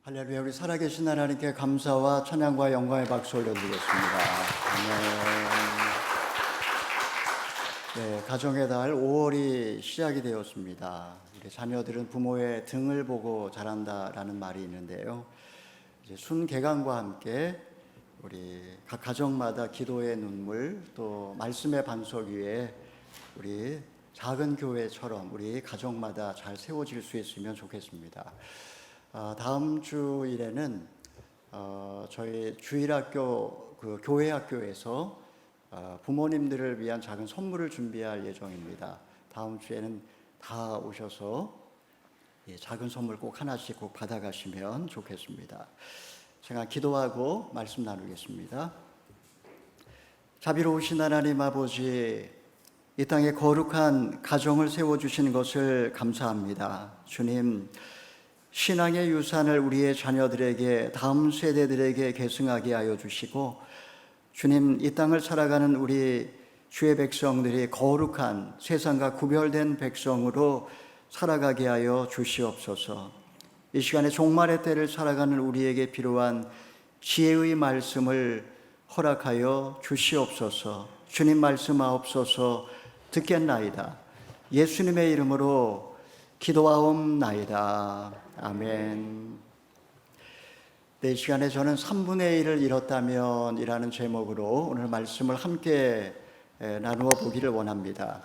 할렐루야. 우리 살아계신 하나님께 감사와 찬양과 영광의 박수 올려드리겠습니다. 네, 가정의 달 5월이 시작이 되었습니다. 우리 자녀들은 부모의 등을 보고 자란다라는 말이 있는데요. 이제 순개강과 함께 우리 각 가정마다 기도의 눈물, 또 말씀의 반석 위에 우리 작은 교회처럼 우리 가정마다 잘 세워질 수 있으면 좋겠습니다. 다음 주일에는 저희 주일학교 교회 학교에서 부모님들을 위한 작은 선물을 준비할 예정입니다. 다음 주에는 다 오셔서 작은 선물 꼭 하나씩 꼭 받아가시면 좋겠습니다. 제가 기도하고 말씀 나누겠습니다. 자비로우신 하나님 아버지, 이 땅에 거룩한 가정을 세워주신 것을 감사합니다. 주님, 신앙의 유산을 우리의 자녀들에게, 다음 세대들에게 계승하게 하여 주시고, 주님, 이 땅을 살아가는 우리 주의 백성들이 거룩한 세상과 구별된 백성으로 살아가게 하여 주시옵소서. 이 시간에 종말의 때를 살아가는 우리에게 필요한 지혜의 말씀을 허락하여 주시옵소서. 주님 말씀하옵소서. 듣겠나이다. 예수님의 이름으로 기도하옵나이다. 아멘. 네, 이 시간에 저는 3분의 1을 잃었다면 이라는 제목으로 오늘 말씀을 함께 나누어 보기를 원합니다.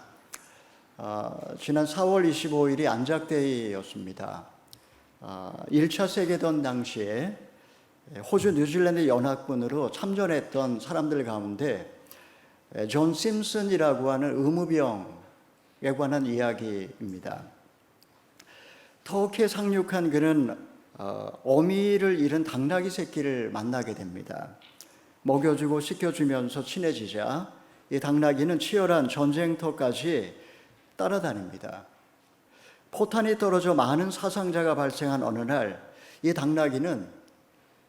지난 4월 25일이 안작데이였습니다. 1차 세계대전 당시에 호주 뉴질랜드 연합군으로 참전했던 사람들 가운데 존 심슨이라고 하는 의무병에 관한 이야기입니다. 터키에 상륙한 그는 어미를 잃은 당나귀 새끼를 만나게 됩니다. 먹여주고 씻겨주면서 친해지자 이 당나귀는 치열한 전쟁터까지 따라다닙니다. 포탄이 떨어져 많은 사상자가 발생한 어느 날, 이 당나귀는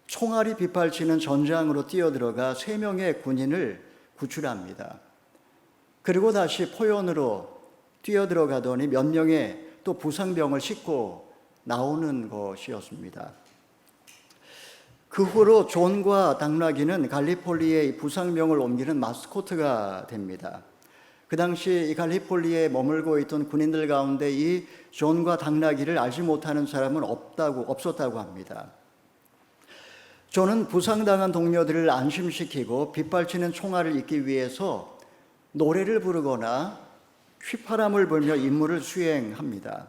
총알이 빗발치는 전장으로 뛰어들어가 3명의 군인을 구출합니다. 그리고 다시 포연으로 뛰어들어가더니 몇 명의 또 부상병을 싣고 나오는 것이었습니다. 그 후로 존과 당나귀는 갈리폴리에 부상병을 옮기는 마스코트가 됩니다. 그 당시 이 갈리폴리에 머물고 있던 군인들 가운데 이 존과 당나귀를 알지 못하는 사람은 없었다고 합니다. 존은 부상당한 동료들을 안심시키고 빗발치는 총알을 잇기 위해서 노래를 부르거나 휘파람을 불며 임무를 수행합니다.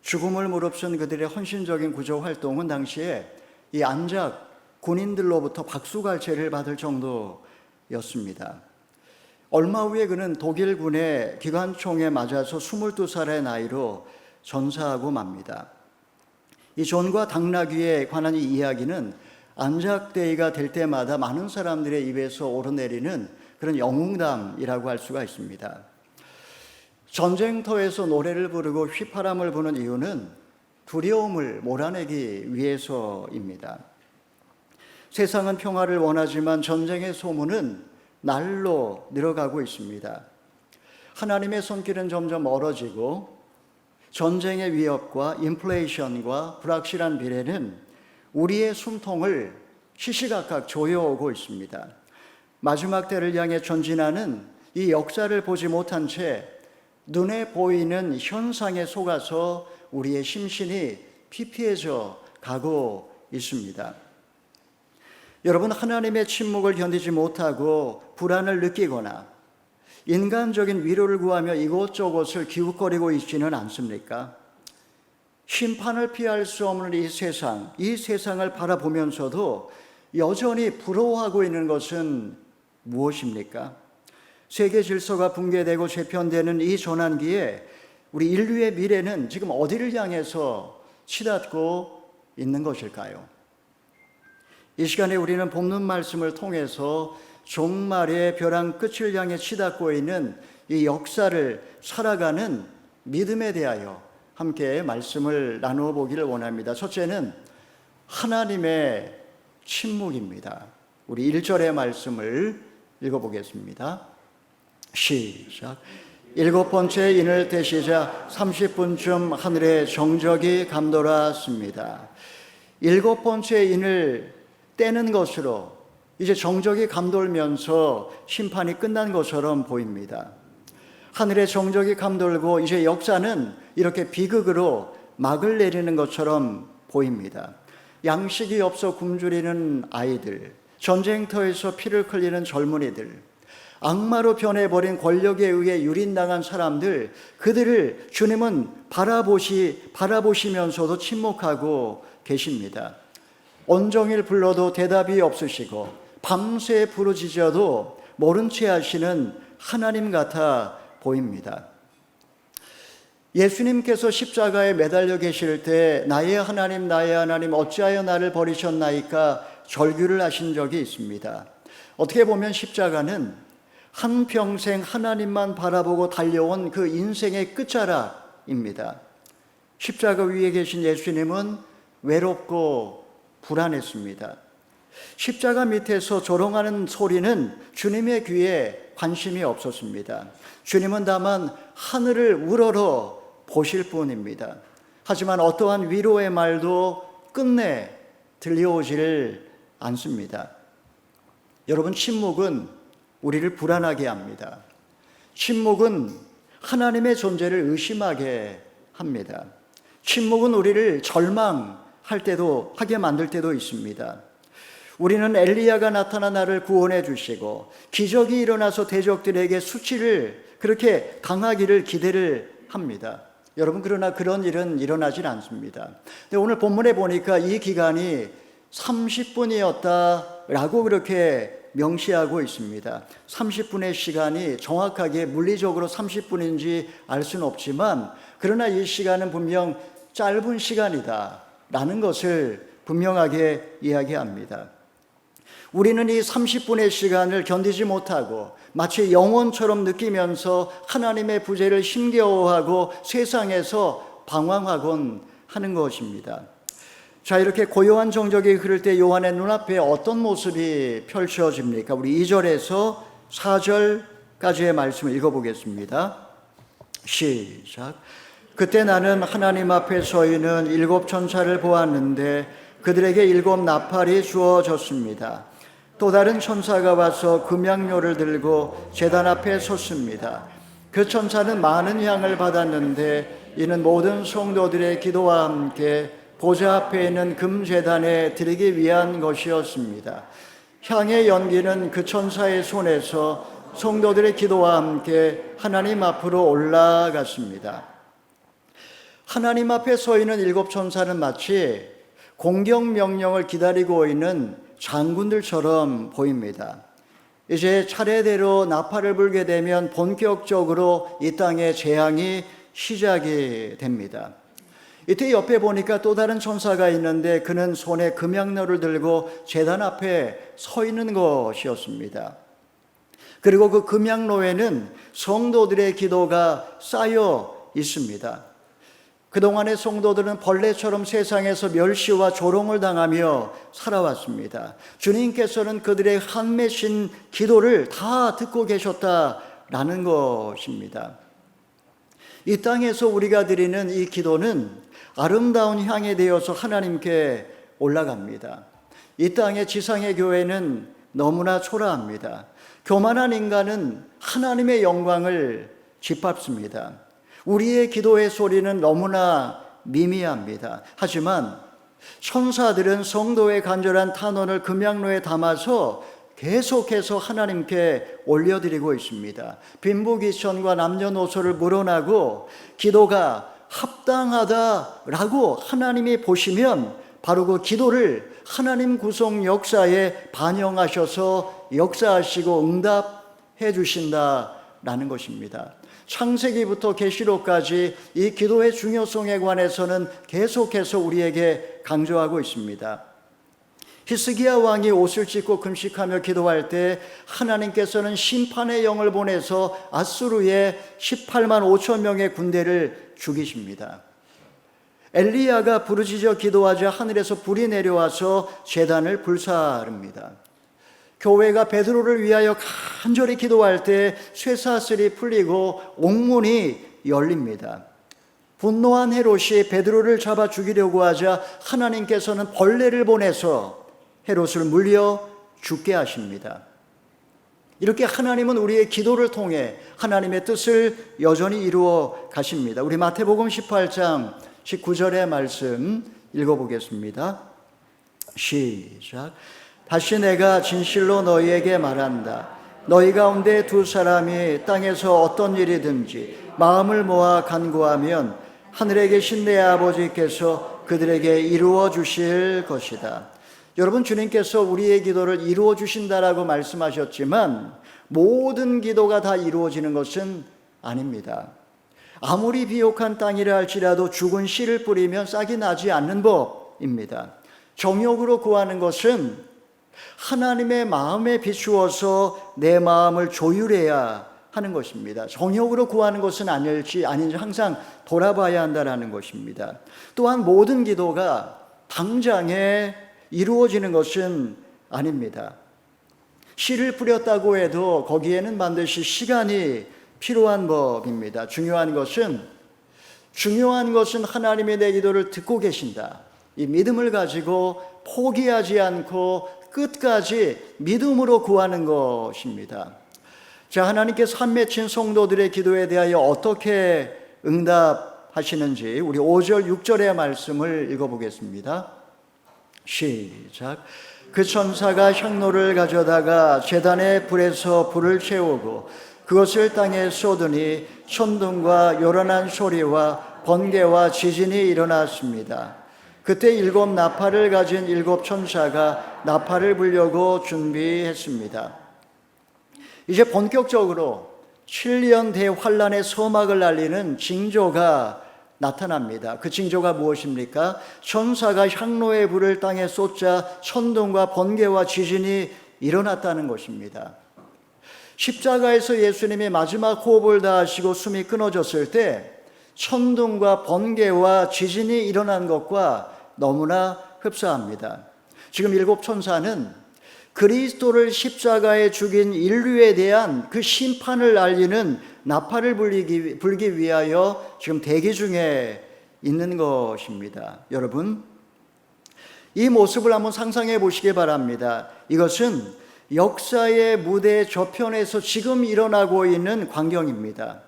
죽음을 무릅쓴 그들의 헌신적인 구조 활동은 당시에 이 안작 군인들로부터 박수갈채를 받을 정도였습니다. 얼마 후에 그는 독일군의 기관총에 맞아서 22살의 나이로 전사하고 맙니다. 이 존과 당나귀에 관한 이 이야기는 안작데이가 될 때마다 많은 사람들의 입에서 오르내리는 그런 영웅담이라고 할 수가 있습니다. 전쟁터에서 노래를 부르고 휘파람을 부는 이유는 두려움을 몰아내기 위해서입니다. 세상은 평화를 원하지만 전쟁의 소문은 날로 늘어가고 있습니다. 하나님의 손길은 점점 멀어지고 전쟁의 위협과 인플레이션과 불확실한 미래는 우리의 숨통을 시시각각 조여오고 있습니다. 마지막 때를 향해 전진하는 이 역사를 보지 못한 채 눈에 보이는 현상에 속아서 우리의 심신이 피폐해져 가고 있습니다. 여러분, 하나님의 침묵을 견디지 못하고 불안을 느끼거나 인간적인 위로를 구하며 이곳저곳을 기웃거리고 있지는 않습니까? 심판을 피할 수 없는 이 세상을 바라보면서도 여전히 부러워하고 있는 것은 무엇입니까? 세계 질서가 붕괴되고 재편되는 이 전환기에 우리 인류의 미래는 지금 어디를 향해서 치닫고 있는 것일까요? 이 시간에 우리는 본문 말씀을 통해서 종말의 벼랑 끝을 향해 치닫고 있는 이 역사를 살아가는 믿음에 대하여 함께 말씀을 나누어 보기를 원합니다. 첫째는 하나님의 침묵입니다. 우리 1절의 말씀을 읽어보겠습니다. 시작. 7번째 인을 떼시자 30분쯤 하늘에 정적이 감돌았습니다. 7번째 인을 떼는 것으로 이제 정적이 감돌면서 심판이 끝난 것처럼 보입니다. 하늘의 정적이 감돌고 이제 역사는 이렇게 비극으로 막을 내리는 것처럼 보입니다. 양식이 없어 굶주리는 아이들, 전쟁터에서 피를 흘리는 젊은이들, 악마로 변해버린 권력에 의해 유린당한 사람들, 그들을 주님은 바라보시면서도 침묵하고 계십니다. 온종일 불러도 대답이 없으시고 밤새 부르짖어도 모른 채 하시는 하나님 같아 보입니다. 예수님께서 십자가에 매달려 계실 때 나의 하나님 어찌하여 나를 버리셨나이까 절규를 하신 적이 있습니다. 어떻게 보면 십자가는 한평생 하나님만 바라보고 달려온 그 인생의 끝자락입니다. 십자가 위에 계신 예수님은 외롭고 불안했습니다. 십자가 밑에서 조롱하는 소리는 주님의 귀에 관심이 없었습니다. 주님은 다만 하늘을 우러러 보실 뿐입니다. 하지만 어떠한 위로의 말도 끝내 들려오질 않습니다. 여러분, 침묵은 우리를 불안하게 합니다. 침묵은 하나님의 존재를 의심하게 합니다. 침묵은 우리를 절망하게 만들 때도 있습니다. 우리는 엘리야가 나타나 나를 구원해 주시고 기적이 일어나서 대적들에게 수치를 그렇게 당하기를 기대를 합니다. 여러분, 그러나 그런 일은 일어나질 않습니다. 근데 오늘 본문에 보니까 이 기간이 30분이었다라고 그렇게 명시하고 있습니다. 30분의 시간이 정확하게 물리적으로 30분인지 알 수는 없지만, 그러나 이 시간은 분명 짧은 시간이다라는 것을 분명하게 이야기합니다. 우리는 이 30분의 시간을 견디지 못하고 마치 영원처럼 느끼면서 하나님의 부재를 힘겨워하고 세상에서 방황하곤 하는 것입니다. 자, 이렇게 고요한 정적이 흐를 때 요한의 눈앞에 어떤 모습이 펼쳐집니까? 우리 2절에서 4절까지의 말씀을 읽어보겠습니다. 시작. 그때 나는 하나님 앞에 서 있는 7 천사를 보았는데 그들에게 7 나팔이 주어졌습니다. 또 다른 천사가 와서 금양료를 들고 제단 앞에 섰습니다. 그 천사는 많은 향을 받았는데 이는 모든 성도들의 기도와 함께 보좌 앞에 있는 금제단에 드리기 위한 것이었습니다. 향의 연기는 그 천사의 손에서 성도들의 기도와 함께 하나님 앞으로 올라갔습니다. 하나님 앞에 서 있는 7 천사는 마치 공격 명령을 기다리고 있는 장군들처럼 보입니다. 이제 차례대로 나팔을 불게 되면 본격적으로 이 땅의 재앙이 시작이 됩니다. 이때 옆에 보니까 또 다른 천사가 있는데 그는 손에 금양로를 들고 제단 앞에 서 있는 것이었습니다. 그리고 그 금양로에는 성도들의 기도가 쌓여 있습니다. 그동안의 성도들은 벌레처럼 세상에서 멸시와 조롱을 당하며 살아왔습니다. 주님께서는 그들의 한맺힌 기도를 다 듣고 계셨다라는 것입니다. 이 땅에서 우리가 드리는 이 기도는 아름다운 향이 되어서 하나님께 올라갑니다. 이 땅의 지상의 교회는 너무나 초라합니다. 교만한 인간은 하나님의 영광을 짓밟습니다. 우리의 기도의 소리는 너무나 미미합니다. 하지만 천사들은 성도의 간절한 탄원을 금양로에 담아서 계속해서 하나님께 올려드리고 있습니다. 빈부귀천과 남녀노소를 물어나고 기도가 합당하다라고 하나님이 보시면 바로 그 기도를 하나님 구속 역사에 반영하셔서 역사하시고 응답해 주신다라는 것입니다. 창세기부터 계시록까지 이 기도의 중요성에 관해서는 계속해서 우리에게 강조하고 있습니다. 히스기야 왕이 옷을 찢고 금식하며 기도할 때 하나님께서는 심판의 영을 보내서 아수르의 18만 5천 명의 군대를 죽이십니다. 엘리야가 부르짖어 기도하자 하늘에서 불이 내려와서 제단을 불사릅니다. 교회가 베드로를 위하여 간절히 기도할 때 쇠사슬이 풀리고 옥문이 열립니다. 분노한 헤롯이 베드로를 잡아 죽이려고 하자 하나님께서는 벌레를 보내서 헤롯을 물려 죽게 하십니다. 이렇게 하나님은 우리의 기도를 통해 하나님의 뜻을 여전히 이루어 가십니다. 우리 마태복음 18장 19절의 말씀 읽어보겠습니다. 시작. 다시 내가 진실로 너희에게 말한다. 너희 가운데 두 사람이 땅에서 어떤 일이든지 마음을 모아 간구하면 하늘에 계신 내 아버지께서 그들에게 이루어 주실 것이다. 여러분, 주님께서 우리의 기도를 이루어 주신다라고 말씀하셨지만 모든 기도가 다 이루어지는 것은 아닙니다. 아무리 비옥한 땅이라 할지라도 죽은 씨를 뿌리면 싹이 나지 않는 법입니다. 정욕으로 구하는 것은 하나님의 마음에 비추어서 내 마음을 조율해야 하는 것입니다. 정욕으로 구하는 것은 아닌지 항상 돌아봐야 한다는 것입니다. 또한 모든 기도가 당장에 이루어지는 것은 아닙니다. 씨를 뿌렸다고 해도 거기에는 반드시 시간이 필요한 법입니다. 중요한 것은 하나님이 내 기도를 듣고 계신다. 이 믿음을 가지고 포기하지 않고 끝까지 믿음으로 구하는 것입니다. 자, 하나님께서 한 맺힌 성도들의 기도에 대하여 어떻게 응답하시는지 우리 5절 6절의 말씀을 읽어보겠습니다. 시작. 그 천사가 향로를 가져다가 제단의 불에서 불을 채우고 그것을 땅에 쏟으니 천둥과 요란한 소리와 번개와 지진이 일어났습니다. 그때 7 나팔을 가진 7 천사가 나팔을 불려고 준비했습니다. 이제 본격적으로 7년 대환란의 서막을 알리는 징조가 나타납니다. 그 징조가 무엇입니까? 천사가 향로의 불을 땅에 쏟자 천둥과 번개와 지진이 일어났다는 것입니다. 십자가에서 예수님이 마지막 호흡을 다하시고 숨이 끊어졌을 때 천둥과 번개와 지진이 일어난 것과 너무나 흡사합니다. 지금 7 천사는 그리스도를 십자가에 죽인 인류에 대한 그 심판을 알리는 나팔을 불기 위하여 지금 대기 중에 있는 것입니다. 여러분, 이 모습을 한번 상상해 보시기 바랍니다. 이것은 역사의 무대 저편에서 지금 일어나고 있는 광경입니다.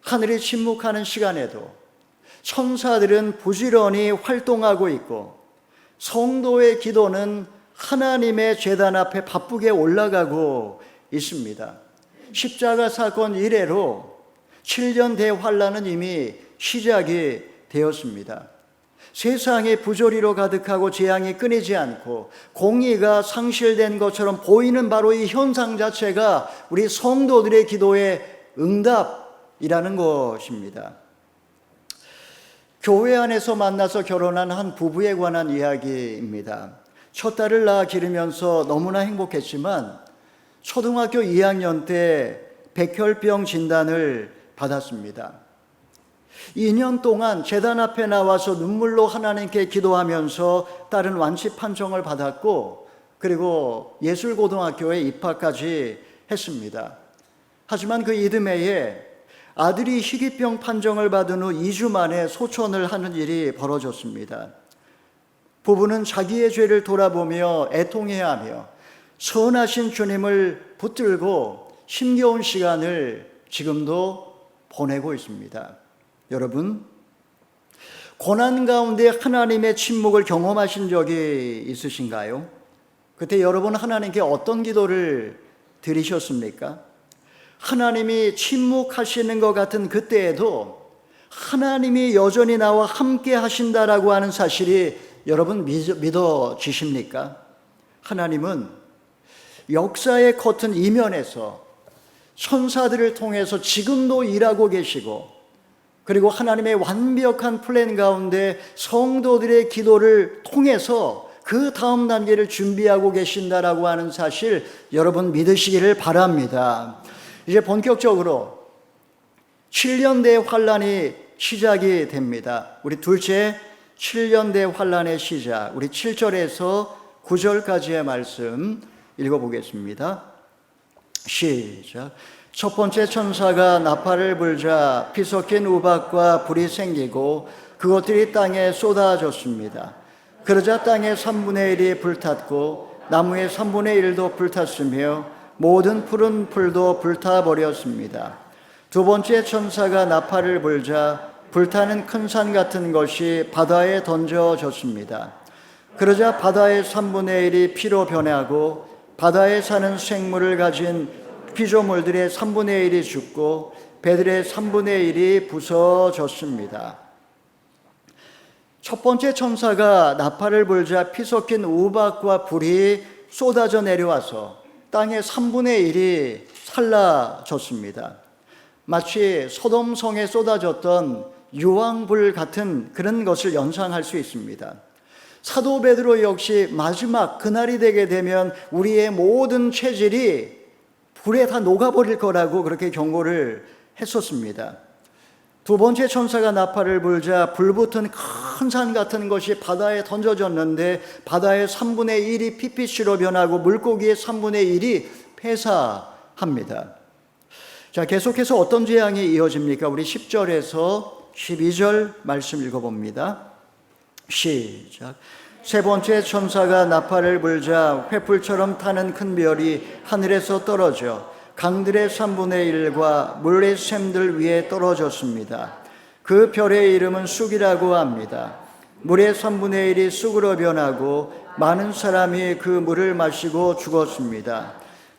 하늘이 침묵하는 시간에도 천사들은 부지런히 활동하고 있고 성도의 기도는 하나님의 제단 앞에 바쁘게 올라가고 있습니다. 십자가 사건 이래로 7년 대환란은 이미 시작이 되었습니다. 세상이 부조리로 가득하고 재앙이 끊이지 않고 공의가 상실된 것처럼 보이는 바로 이 현상 자체가 우리 성도들의 기도의 응답이라는 것입니다. 교회 안에서 만나서 결혼한 한 부부에 관한 이야기입니다. 첫 딸을 낳아 기르면서 너무나 행복했지만 초등학교 2학년 때 백혈병 진단을 받았습니다. 2년 동안 제단 앞에 나와서 눈물로 하나님께 기도하면서 딸은 완치 판정을 받았고 그리고 예술고등학교에 입학까지 했습니다. 하지만 그 이듬해에 아들이 희귀병 판정을 받은 후 2주 만에 소천을 하는 일이 벌어졌습니다. 부부는 자기의 죄를 돌아보며 애통해야 하며 선하신 주님을 붙들고 힘겨운 시간을 지금도 보내고 있습니다. 여러분, 고난 가운데 하나님의 침묵을 경험하신 적이 있으신가요? 그때 여러분 하나님께 어떤 기도를 드리셨습니까? 하나님이 침묵하시는 것 같은 그때에도 하나님이 여전히 나와 함께 하신다라고 하는 사실이 여러분 믿어지십니까? 하나님은 역사의 커튼 이면에서 천사들을 통해서 지금도 일하고 계시고 그리고 하나님의 완벽한 플랜 가운데 성도들의 기도를 통해서 그 다음 단계를 준비하고 계신다라고 하는 사실 여러분 믿으시기를 바랍니다. 이제 본격적으로 7년 대환란이 시작이 됩니다. 우리 둘째 7년 대환란의 시작, 우리 7절에서 9절까지의 말씀 읽어보겠습니다. 시작. 첫 번째 천사가 나팔을 불자 피 섞인 우박과 불이 생기고 그것들이 땅에 쏟아졌습니다. 그러자 땅의 3분의 1이 불탔고 나무의 3분의 1도 불탔으며 모든 푸른 풀도 불타버렸습니다. 두 번째 천사가 나팔을 불자 불타는 큰 산 같은 것이 바다에 던져졌습니다. 그러자 바다의 3분의 1이 피로 변하고 바다에 사는 생물을 가진 피조물들의 3분의 1이 죽고 배들의 3분의 1이 부서졌습니다. 첫 번째 천사가 나팔을 불자 피 섞인 우박과 불이 쏟아져 내려와서 땅의 3분의 1이 살라졌습니다. 마치 소돔성에 쏟아졌던 유황불 같은 그런 것을 연상할 수 있습니다. 사도 베드로 역시 마지막 그날이 되게 되면 우리의 모든 체질이 불에 다 녹아버릴 거라고 그렇게 경고를 했었습니다. 두 번째 천사가 나팔을 불자 불붙은 큰 산 같은 것이 바다에 던져졌는데 바다의 3분의 1이 피피씨로 변하고 물고기의 3분의 1이 폐사합니다. 자, 계속해서 어떤 재앙이 이어집니까? 우리 10절에서 12절 말씀 읽어봅니다. 시작. 세 번째 천사가 나팔을 불자 횃불처럼 타는 큰 별이 하늘에서 떨어져 강들의 3분의 1과 물의 샘들 위에 떨어졌습니다. 그 별의 이름은 쑥이라고 합니다. 물의 3분의 1이 쑥으로 변하고 많은 사람이 그 물을 마시고 죽었습니다.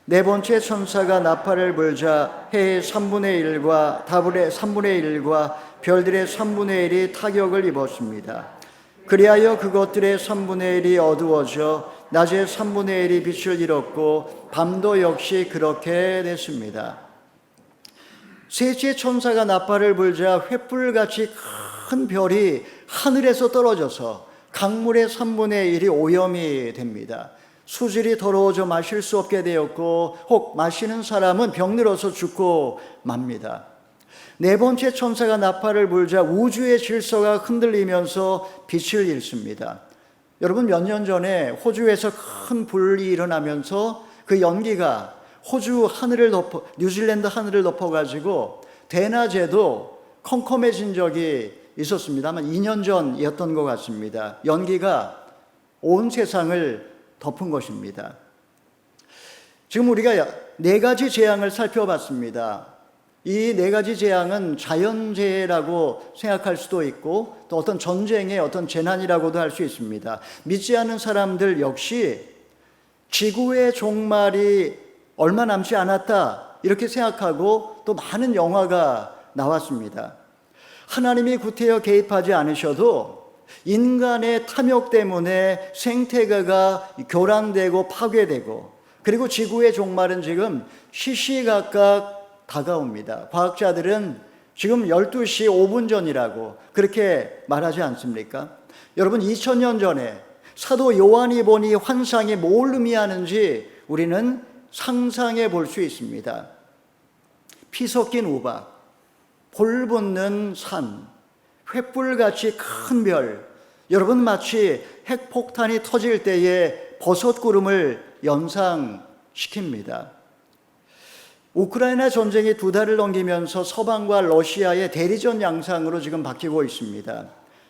네 번째 천사가 나팔을 불자 해의 3분의 1과 다불의 3분의 1과 별들의 3분의 1이 타격을 입었습니다. 그리하여 그것들의 3분의 1이 어두워져 낮의 3분의 1이 빛을 잃었고 밤도 역시 그렇게 됐습니다. 셋째 천사가 나팔을 불자 횃불같이 큰 별이 하늘에서 떨어져서 강물의 3분의 1이 오염이 됩니다. 수질이 더러워져 마실 수 없게 되었고 혹 마시는 사람은 병들어서 죽고 맙니다. 네 번째 천사가 나팔을 불자 우주의 질서가 흔들리면서 빛을 잃습니다. 여러분, 몇 년 전에 호주에서 큰 불이 일어나면서 그 연기가 호주 하늘을 뉴질랜드 하늘을 덮어가지고 대낮에도 컴컴해진 적이 있었습니다. 아마 2년 전이었던 것 같습니다. 연기가 온 세상을 덮은 것입니다. 지금 우리가 네 가지 재앙을 살펴봤습니다. 이 네 가지 재앙은 자연재해라고 생각할 수도 있고 또 어떤 전쟁의 어떤 재난이라고도 할 수 있습니다. 믿지 않는 사람들 역시 지구의 종말이 얼마 남지 않았다 이렇게 생각하고 또 많은 영화가 나왔습니다. 하나님이 구태여 개입하지 않으셔도 인간의 탐욕 때문에 생태계가 교란되고 파괴되고 그리고 지구의 종말은 지금 시시각각 다가옵니다. 과학자들은 지금 12시 5분 전이라고 그렇게 말하지 않습니까? 여러분, 2000년 전에 사도 요한이 보니 환상이 뭘 의미하는지 우리는 상상해 볼 수 있습니다. 피 섞인 우박, 불 붙는 산, 횃불같이 큰 별, 여러분 마치 핵폭탄이 터질 때의 버섯구름을 연상시킵니다. 우크라이나 전쟁이 2달을 넘기면서 서방과 러시아의 대리전 양상으로 지금 바뀌고 있습니다.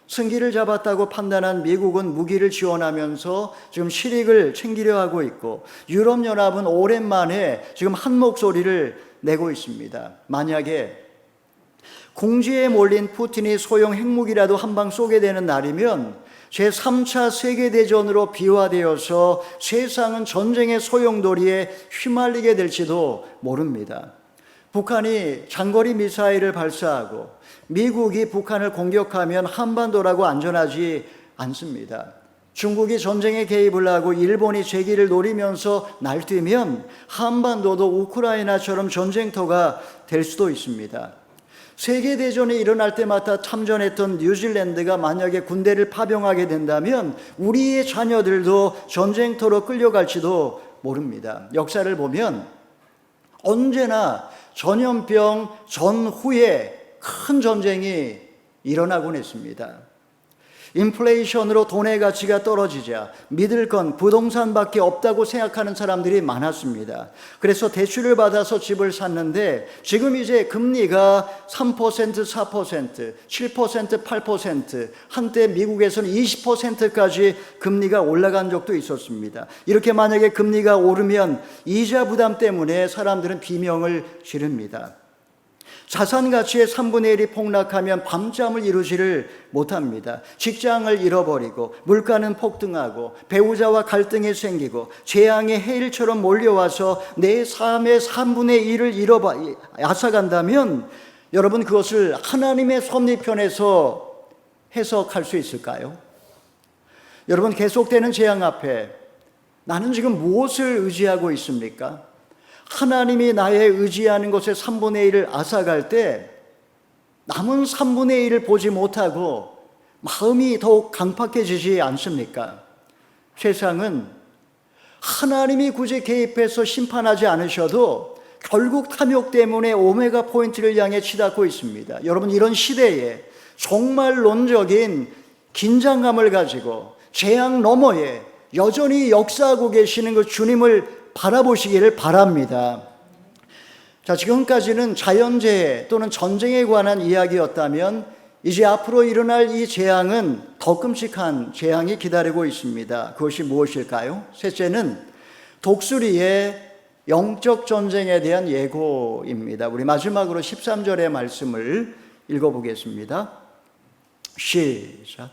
승기를 잡았다고 판단한 미국은 무기를 지원하면서 지금 실익을 챙기려 하고 있고 유럽연합은 오랜만에 지금 한 목소리를 내고 있습니다. 만약에 궁지에 몰린 푸틴이 소형 핵무기라도 한 방 쏘게 되는 날이면 제3차 세계대전으로 비화되어서 세상은 전쟁의 소용돌이에 휘말리게 될지도 모릅니다. 북한이 장거리 미사일을 발사하고 미국이 북한을 공격하면 한반도라고 안전하지 않습니다. 중국이 전쟁에 개입을 하고 일본이 제기를 노리면서 날뛰면 한반도도 우크라이나처럼 전쟁터가 될 수도 있습니다. 세계대전이 일어날 때마다 참전했던 뉴질랜드가 만약에 군대를 파병하게 된다면 우리의 자녀들도 전쟁터로 끌려갈지도 모릅니다. 역사를 보면 언제나 전염병 전후에 큰 전쟁이 일어나곤 했습니다. 인플레이션으로 돈의 가치가 떨어지자 믿을 건 부동산밖에 없다고 생각하는 사람들이 많았습니다. 그래서 대출을 받아서 집을 샀는데 지금 이제 금리가 3%, 4%, 7%, 8%, 한때 미국에서는 20%까지 금리가 올라간 적도 있었습니다. 이렇게 만약에 금리가 오르면 이자 부담 때문에 사람들은 비명을 지릅니다. 자산 가치의 3분의 1이 폭락하면 밤잠을 이루지를 못합니다. 직장을 잃어버리고 물가는 폭등하고 배우자와 갈등이 생기고 재앙의 해일처럼 몰려와서 내 삶의 3분의 1을 앗아간다면 여러분 그것을 하나님의 섭리편에서 해석할 수 있을까요? 여러분 계속되는 재앙 앞에 나는 지금 무엇을 의지하고 있습니까? 하나님이 나의 의지하는 것의 3분의 1을 앗아갈 때 남은 3분의 1을 보지 못하고 마음이 더욱 강팍해지지 않습니까? 세상은 하나님이 굳이 개입해서 심판하지 않으셔도 결국 탐욕 때문에 오메가 포인트를 향해 치닫고 있습니다. 여러분 이런 시대에 정말 론적인 긴장감을 가지고 재앙 너머에 여전히 역사하고 계시는 그 주님을 바라보시기를 바랍니다. 자, 지금까지는 자연재해 또는 전쟁에 관한 이야기였다면 이제 앞으로 일어날 이 재앙은 더 끔찍한 재앙이 기다리고 있습니다. 그것이 무엇일까요? 셋째는 독수리의 영적 전쟁에 대한 예고입니다. 우리 마지막으로 13절의 말씀을 읽어보겠습니다. 시작.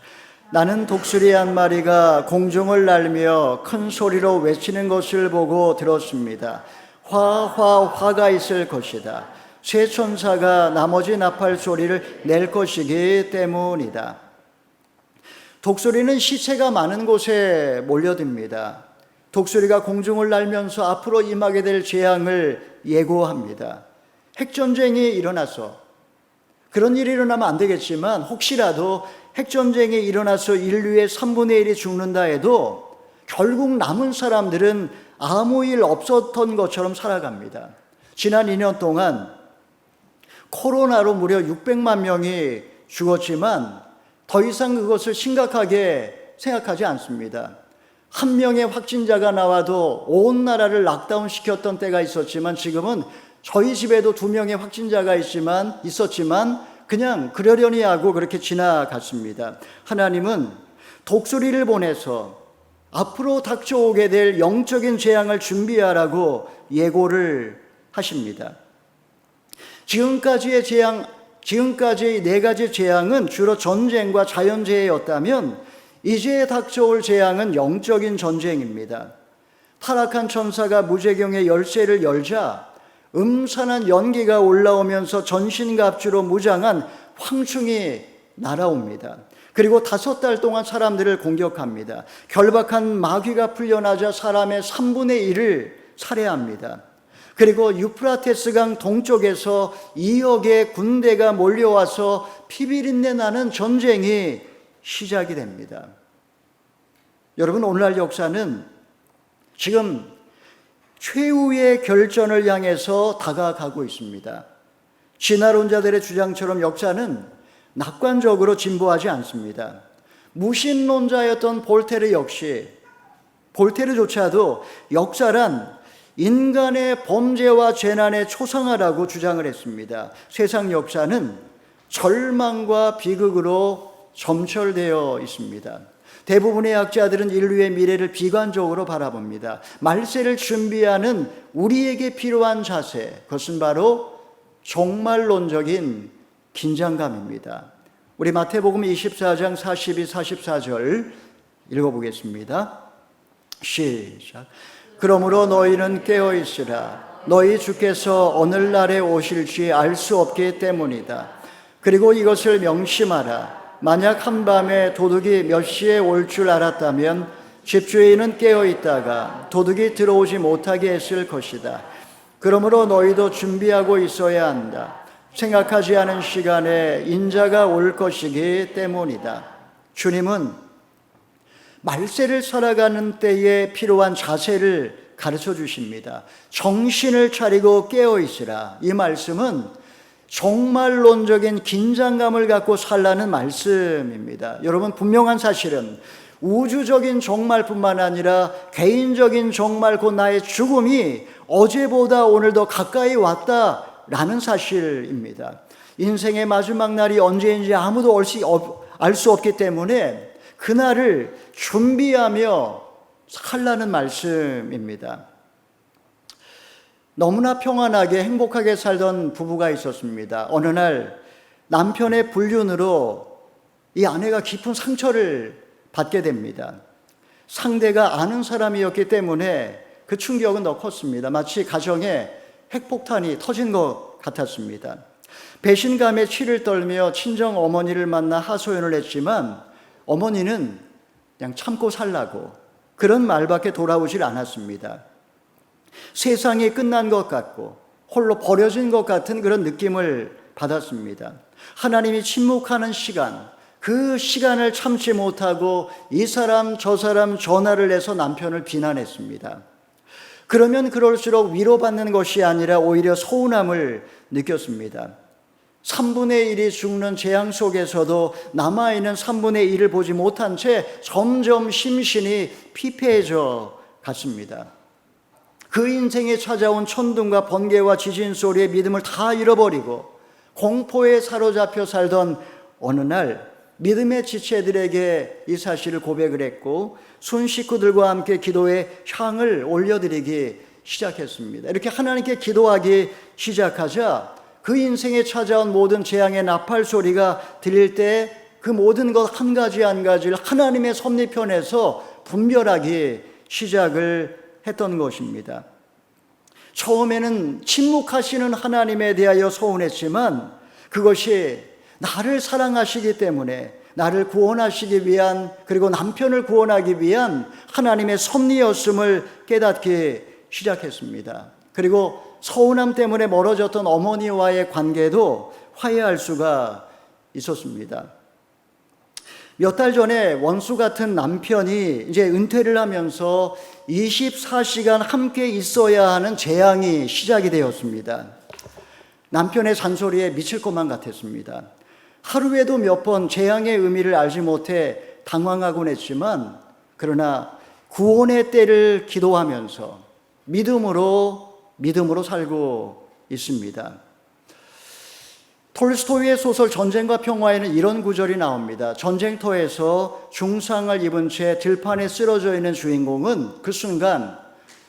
나는 독수리 한 마리가 공중을 날며 큰 소리로 외치는 것을 보고 들었습니다. 화가 있을 것이다. 새 천사가 나머지 나팔 소리를 낼 것이기 때문이다. 독수리는 시체가 많은 곳에 몰려듭니다. 독수리가 공중을 날면서 앞으로 임하게 될 재앙을 예고합니다. 핵전쟁이 일어나서 그런 일이 일어나면 안 되겠지만 혹시라도 핵전쟁이 일어나서 인류의 3분의 1이 죽는다 해도 결국 남은 사람들은 아무 일 없었던 것처럼 살아갑니다. 지난 2년 동안 코로나로 무려 600만 명이 죽었지만 더 이상 그것을 심각하게 생각하지 않습니다. 한 명의 확진자가 나와도 온 나라를 락다운 시켰던 때가 있었지만 지금은 저희 집에도 2명의 확진자가 있었지만 그냥 그러려니 하고 그렇게 지나갔습니다. 하나님은 독수리를 보내서 앞으로 닥쳐오게 될 영적인 재앙을 준비하라고 예고를 하십니다. 지금까지의 4가지 재앙은 주로 전쟁과 자연재해였다면 이제 닥쳐올 재앙은 영적인 전쟁입니다. 타락한 천사가 무제경의 열쇠를 열자 음산한 연기가 올라오면서 전신갑주로 무장한 황충이 날아옵니다. 그리고 5달 동안 사람들을 공격합니다. 결박한 마귀가 풀려나자 사람의 3분의 1을 살해합니다. 그리고 유프라테스강 동쪽에서 2억의 군대가 몰려와서 피비린내 나는 전쟁이 시작이 됩니다. 여러분 오늘날 역사는 지금 최후의 결전을 향해서 다가가고 있습니다. 진화론자들의 주장처럼 역사는 낙관적으로 진보하지 않습니다. 무신론자였던 볼테르조차도 역사란 인간의 범죄와 재난의 초상화라고 주장을 했습니다. 세상 역사는 절망과 비극으로 점철되어 있습니다. 대부분의 학자들은 인류의 미래를 비관적으로 바라봅니다. 말세를 준비하는 우리에게 필요한 자세, 그것은 바로 종말론적인 긴장감입니다. 우리 마태복음 24장 42, 44절 읽어보겠습니다. 시작. 그러므로 너희는 깨어있으라. 너희 주께서 오늘날에 오실지 알 수 없기 때문이다. 그리고 이것을 명심하라. 만약 한밤에 도둑이 몇 시에 올 줄 알았다면 집주인은 깨어있다가 도둑이 들어오지 못하게 했을 것이다. 그러므로 너희도 준비하고 있어야 한다. 생각하지 않은 시간에 인자가 올 것이기 때문이다. 주님은 말세를 살아가는 때에 필요한 자세를 가르쳐 주십니다. 정신을 차리고 깨어있으라. 이 말씀은 종말론적인 긴장감을 갖고 살라는 말씀입니다. 여러분, 분명한 사실은 우주적인 종말뿐만 아니라 개인적인 종말, 곧 나의 죽음이 어제보다 오늘 더 가까이 왔다라는 사실입니다. 인생의 마지막 날이 언제인지 아무도 알 수 없기 때문에 그날을 준비하며 살라는 말씀입니다. 너무나 평안하게 행복하게 살던 부부가 있었습니다. 어느 날 남편의 불륜으로 이 아내가 깊은 상처를 받게 됩니다. 상대가 아는 사람이었기 때문에 그 충격은 더 컸습니다. 마치 가정에 핵폭탄이 터진 것 같았습니다. 배신감에 치를 떨며 친정 어머니를 만나 하소연을 했지만 어머니는 그냥 참고 살라고 그런 말밖에 돌아오질 않았습니다. 세상이 끝난 것 같고 홀로 버려진 것 같은 그런 느낌을 받았습니다. 하나님이 침묵하는 시간, 그 시간을 참지 못하고 이 사람 저 사람 전화를 해서 남편을 비난했습니다. 그러면 그럴수록 위로받는 것이 아니라 오히려 서운함을 느꼈습니다. 3분의 1이 죽는 재앙 속에서도 남아있는 3분의 1을 보지 못한 채 점점 심신이 피폐해져 갔습니다. 그 인생에 찾아온 천둥과 번개와 지진 소리에 믿음을 다 잃어버리고 공포에 사로잡혀 살던 어느 날 믿음의 지체들에게 이 사실을 고백을 했고 순 식구들과 함께 기도에 향을 올려드리기 시작했습니다. 이렇게 하나님께 기도하기 시작하자 그 인생에 찾아온 모든 재앙의 나팔 소리가 들릴 때 그 모든 것 한 가지 한 가지를 하나님의 섭리편에서 분별하기 시작을 했던 것입니다. 처음에는 침묵하시는 하나님에 대하여 서운했지만 그것이 나를 사랑하시기 때문에 나를 구원하시기 위한, 그리고 남편을 구원하기 위한 하나님의 섭리였음을 깨닫기 시작했습니다. 그리고 서운함 때문에 멀어졌던 어머니와의 관계도 화해할 수가 있었습니다. 몇 달 전에 원수 같은 남편이 이제 은퇴를 하면서 24시간 함께 있어야 하는 재앙이 시작이 되었습니다. 남편의 잔소리에 미칠 것만 같았습니다. 하루에도 몇 번 재앙의 의미를 알지 못해 당황하곤 했지만 그러나 구원의 때를 기도하면서 믿음으로 살고 있습니다. 톨스토이의 소설 전쟁과 평화에는 이런 구절이 나옵니다. 전쟁터에서 중상을 입은 채 들판에 쓰러져 있는 주인공은 그 순간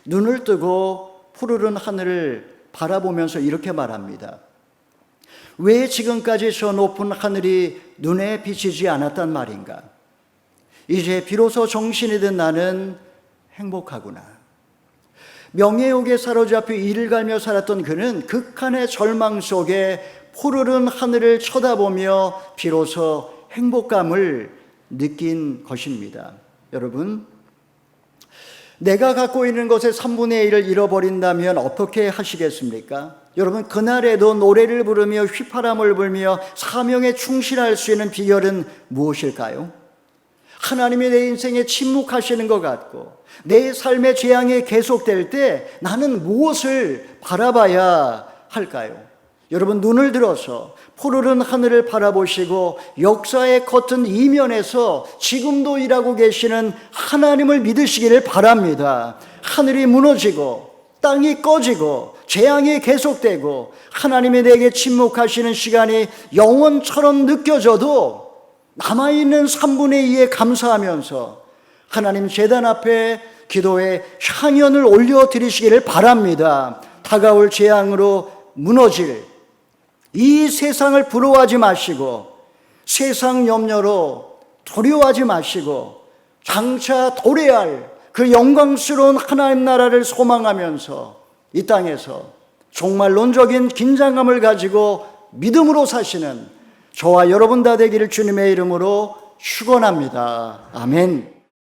눈을 뜨고 푸르른 하늘을 바라보면서 이렇게 말합니다. 왜 지금까지 저 높은 하늘이 눈에 비치지 않았단 말인가? 이제 비로소 정신이 든 나는 행복하구나. 명예욕에 사로잡혀 이를 갈며 살았던 그는 극한의 절망 속에 푸르른 하늘을 쳐다보며 비로소 행복감을 느낀 것입니다. 여러분, 내가 갖고 있는 것의 3분의 1을 잃어버린다면 어떻게 하시겠습니까? 여러분, 그날에도 노래를 부르며 휘파람을 불며 사명에 충실할 수 있는 비결은 무엇일까요? 하나님이 내 인생에 침묵하시는 것 같고 내 삶의 재앙이 계속될 때 나는 무엇을 바라봐야 할까요? 여러분, 눈을 들어서 푸르른 하늘을 바라보시고 역사의 커튼 이면에서 지금도 일하고 계시는 하나님을 믿으시기를 바랍니다. 하늘이 무너지고 땅이 꺼지고 재앙이 계속되고 하나님이 내게 침묵하시는 시간이 영원처럼 느껴져도 남아있는 3분의 2에 감사하면서 하나님 제단 앞에 기도에 향연을 올려드리시기를 바랍니다. 다가올 재앙으로 무너질 이 세상을 부러워하지 마시고 세상 염려로 두려워하지 마시고 장차 도래할 그 영광스러운 하나님 나라를 소망하면서 이 땅에서 종말론적인 긴장감을 가지고 믿음으로 사시는 저와 여러분 다 되기를 주님의 이름으로 축원합니다. 아멘.